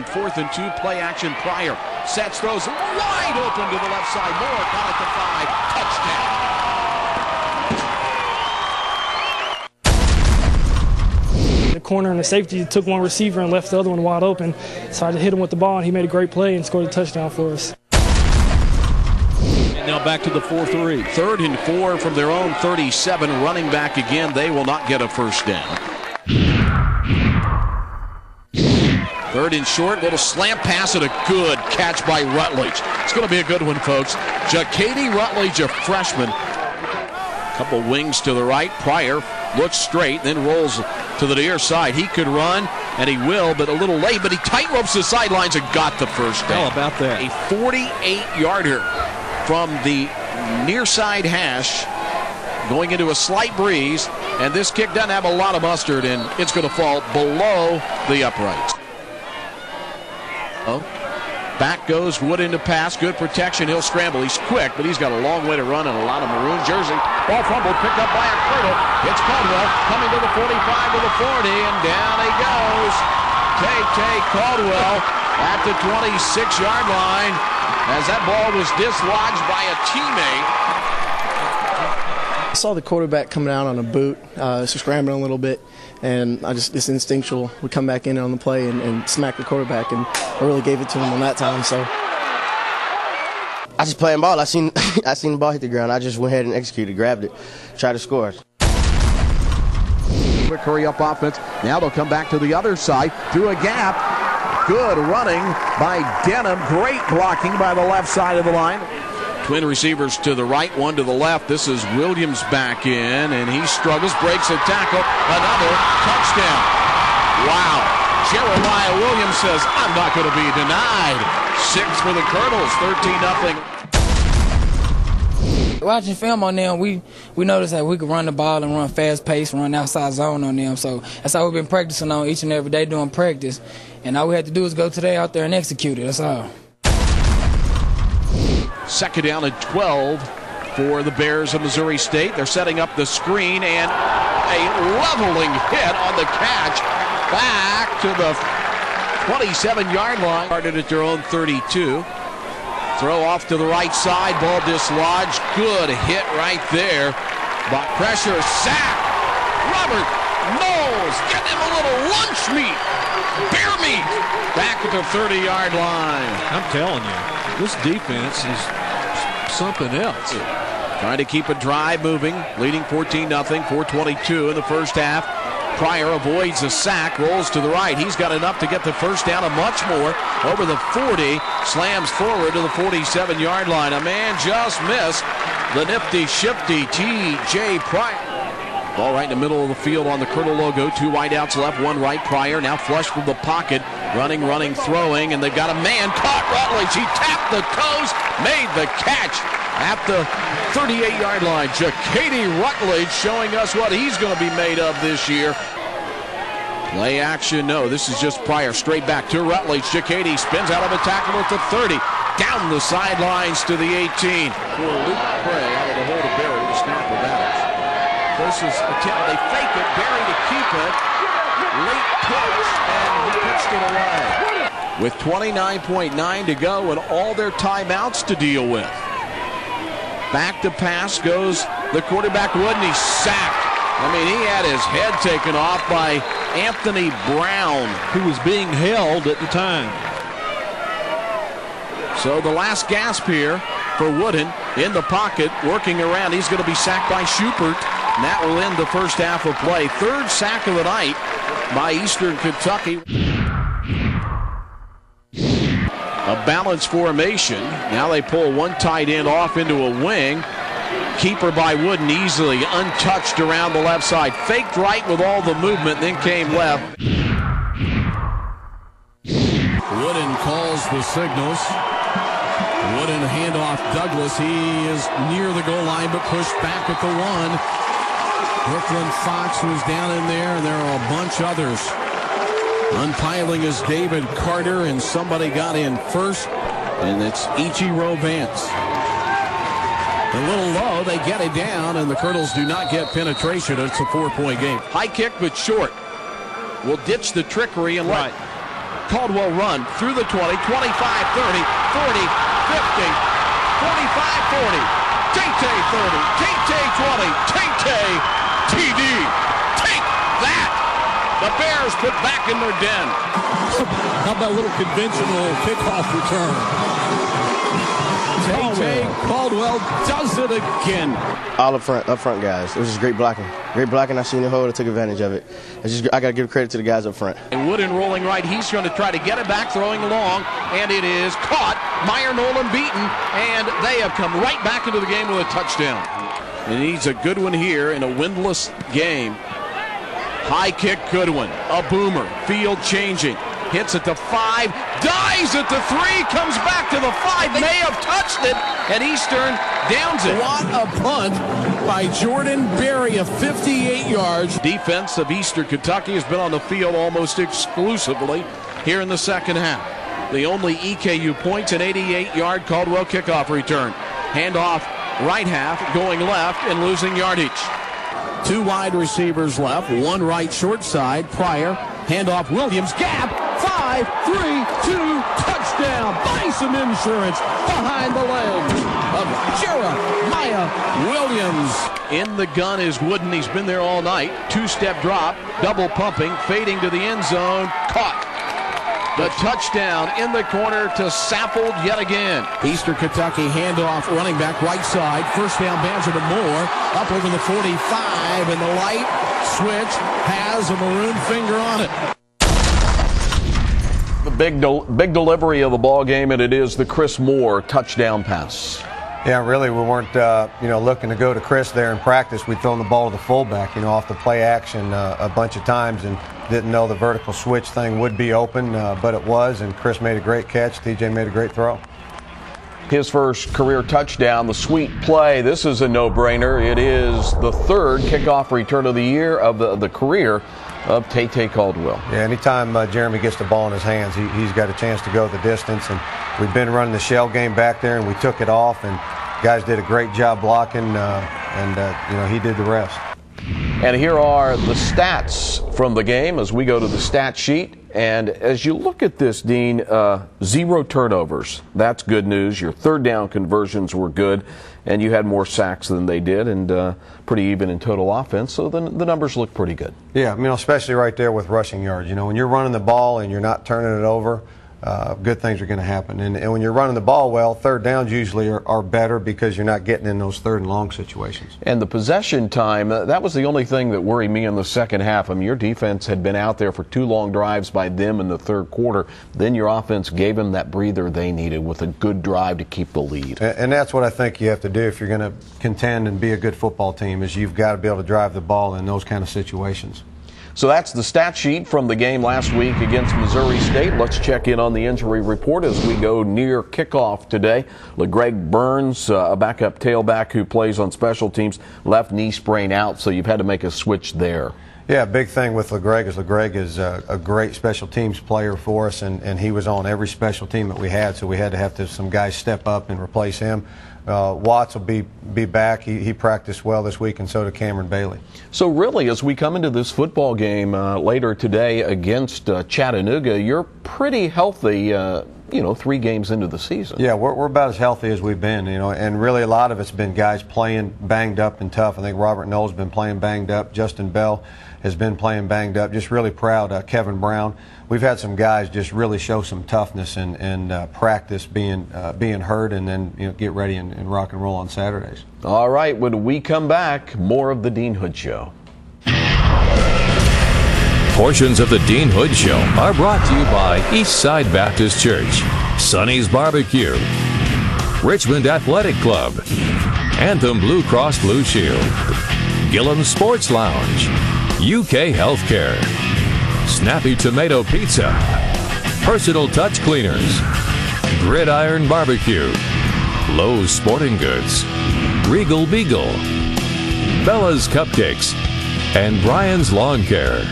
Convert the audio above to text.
on 4th and 2, play action. Pryor sets, throws wide open to the left side. Moore got it to 5. Touchdown. The corner and the safety took one receiver and left the other one wide open. So I just hit him with the ball, and he made a great play and scored a touchdown for us. And now back to the 4-3. 3rd and 4 from their own 37. Running back again. They will not get a first down. 3rd and short, little slant pass and a good catch by Rutledge. It's going to be a good one, folks. Ja'Kady Rutledge, a freshman. Couple wings to the right. Pryor looks straight, then rolls to the near side. He could run, and he will, but a little late. But he tight ropes the sidelines and got the first down. How about that? A 48-yarder from the near side hash, going into a slight breeze, and this kick doesn't have a lot of mustard, and it's going to fall below the uprights. Back goes Wood into pass. Good protection. He'll scramble. He's quick, but he's got a long way to run and a lot of maroon jersey. Ball fumbled, picked up by a Cradle. It's Caldwell coming to the 45 to the 40, and down he goes. Tay Caldwell at the 26-yard line as that ball was dislodged by a teammate. I saw the quarterback coming out on a boot, scrambling a little bit, and it's instinctual. We come back in on the play and smack the quarterback, and I really gave it to him on that time. So I just playing ball. I seen the ball hit the ground. I just went ahead and executed, grabbed it, tried to score. Quick hurry up offense. Now they'll come back to the other side through a gap. Good running by Denham. Great blocking by the left side of the line. Twin receivers to the right, one to the left. This is Williams back in, and he struggles, breaks a tackle. Another touchdown. Wow. Jeremiah Williams says, I'm not going to be denied. 6 for the Colonels, 13-0. Watching film on them, we noticed that we could run the ball and run fast pace, run outside zone on them. So that's how we've been practicing on each and every day doing practice. And all we had to do is go today out there and execute it. That's all. 2nd down and 12 for the Bears of Missouri State. They're setting up the screen, and a leveling hit on the catch back to the 27-yard line. Started at their own 32. Throw off to the right side, ball dislodged. Good hit right there. But pressure, sack. Robert Knowles getting him a little lunch meat. Bear meat. Back at the 30-yard line. I'm telling you, this defense is something else. Trying to keep a drive moving, leading 14-0, 4:22 in the first half. Pryor avoids a sack, rolls to the right. He's got enough to get the first down and much more. Over the 40, slams forward to the 47-yard line. A man just missed the nifty, shifty T.J. Pryor. Ball right in the middle of the field on the Colonel logo. 2 wideouts left, 1 right. Pryor now flush from the pocket. Running, throwing, and they've got a man. Caught Rutledge. He tapped the toes, made the catch at the 38-yard line. Ja'Kady Rutledge showing us what he's going to be made of this year. Play action, no. This is just Pryor straight back to Rutledge. Ja'Kady spins out of a tackle at the 30. Down the sidelines to the 18. For Luke Cray out of the hold of Berry to snap of Adams. Versus attempt. They fake it. Berry to keep it. Late pitch, and he pitched it away. With 29.9 to go and all their timeouts to deal with. Back to pass goes the quarterback Wood, and he's sacked. I mean, he had his head taken off by Anthony Brown, who was being held at the time. So the last gasp here for Wooden in the pocket, working around. He's going to be sacked by Schubert, and that will end the first half of play. 3rd sack of the night by Eastern Kentucky. A balanced formation. Now they pull one tight end off into a wing. Keeper by Wooden easily untouched around the left side. Faked right with all the movement, then came left. Wooden calls the signals. Wooden handoff Douglas. He is near the goal line, but pushed back at the 1. Brooklyn Fox was down in there, and there are a bunch others. Unpiling is David Carter, and somebody got in first, and it's Ichiro Vance. A little low, they get it down, and the Colonels do not get penetration. It's a 4-point game. High kick, but short. Will ditch the trickery and let Caldwell run through the 20, 25, 30, 40, 50, 45, 40. Tay-Tay 30, Tay-Tay 20, Tay-Tay TD. Take that! The Bears put back in their den. How about a little conventional kickoff return? Tay-Tay Caldwell does it again. All up front guys. It was just great blocking. Great blocking. I seen the hole. I took advantage of it. I got to give credit to the guys up front. And Wooden rolling right. He's going to try to get it back, throwing long, and it is caught. Meyer Nolan beaten, and they have come right back into the game with a touchdown. And he needs a good one here in a windless game. High kick, Goodwin. A boomer. Field changing. Hits at the 5, dives at the 3, comes back to the 5, may have touched it, and Eastern downs it. What a punt by Jordan Berry of 58 yards. Defense of Eastern Kentucky has been on the field almost exclusively here in the second half. The only EKU points, an 88-yard Caldwell kickoff return. Handoff right half, going left and losing yardage. 2 wide receivers left, 1 right short side. Pryor, handoff Williams, gap, 5, 3, 2, touchdown. Bison Insurance behind the leg of Jeremiah Williams. In the gun is Wooden. He's been there all night. 2-step drop, double pumping, fading to the end zone, caught. The touchdown in the corner to Saffold yet again. Eastern Kentucky handoff, running back right side. First down, Banzer to Moore. Up over the 45, and the light switch has a maroon finger on it. The big delivery of the ball game, and it is the Chris Moore touchdown pass. Yeah, really, we weren't, looking to go to Chris there in practice. We'd thrown the ball to the fullback, off the play action a bunch of times, and didn't know the vertical switch thing would be open, but it was, and Chris made a great catch. TJ made a great throw. His first career touchdown, the sweet play. This is a no-brainer. It is the 3rd kickoff return of the year of the career of Tay-Tay Caldwell. Yeah, anytime Jeremy gets the ball in his hands, he's got a chance to go the distance, and we've been running the shell game back there, and we took it off, and guys did a great job blocking, and he did the rest. And here are the stats from the game as we go to the stat sheet. And as you look at this, Dean, 0 turnovers. That's good news. Your 3rd down conversions were good, and you had more sacks than they did, and pretty even in total offense. So the numbers look pretty good. Yeah, especially right there with rushing yards. When you're running the ball and you're not turning it over, good things are going to happen. And when you're running the ball well, 3rd downs usually are better because you're not getting in those 3rd and long situations. And the possession time, that was the only thing that worried me in the second half. Your defense had been out there for 2 long drives by them in the 3rd quarter. Then your offense gave them that breather they needed with a good drive to keep the lead. And that's what I think you have to do if you're going to contend and be a good football team, is you've got to be able to drive the ball in those kind of situations. So that's the stat sheet from the game last week against Missouri State. Let's check in on the injury report as we go near kickoff today. LeGreg Burns, a backup tailback who plays on special teams, left knee sprain out, so you've had to make a switch there. Yeah, big thing with LeGreg is a great special teams player for us, and he was on every special team that we had, so we had to have some guys step up and replace him. Watts will be back. He practiced well this week, and so did Cameron Bailey. So really, as we come into this football game later today against Chattanooga, you're pretty healthy, 3 games into the season. Yeah, we're about as healthy as we've been, and really a lot of it's been guys playing banged up and tough. I think Robert Knowles has been playing banged up. Justin Bell has been playing banged up. Just really proud. Kevin Brown. We've had some guys just really show some toughness and practice being hurt, and then get ready and rock and roll on Saturdays. All right, when we come back, more of the Dean Hood Show. Portions of the Dean Hood Show are brought to you by Eastside Baptist Church, Sonny's Barbecue, Richmond Athletic Club, Anthem Blue Cross Blue Shield, Gillum Sports Lounge, UK Healthcare, Snappy Tomato Pizza, Personal Touch Cleaners, Gridiron Barbecue, Lowe's Sporting Goods, Regal Beagle, Bella's Cupcakes, and Brian's Lawn Care.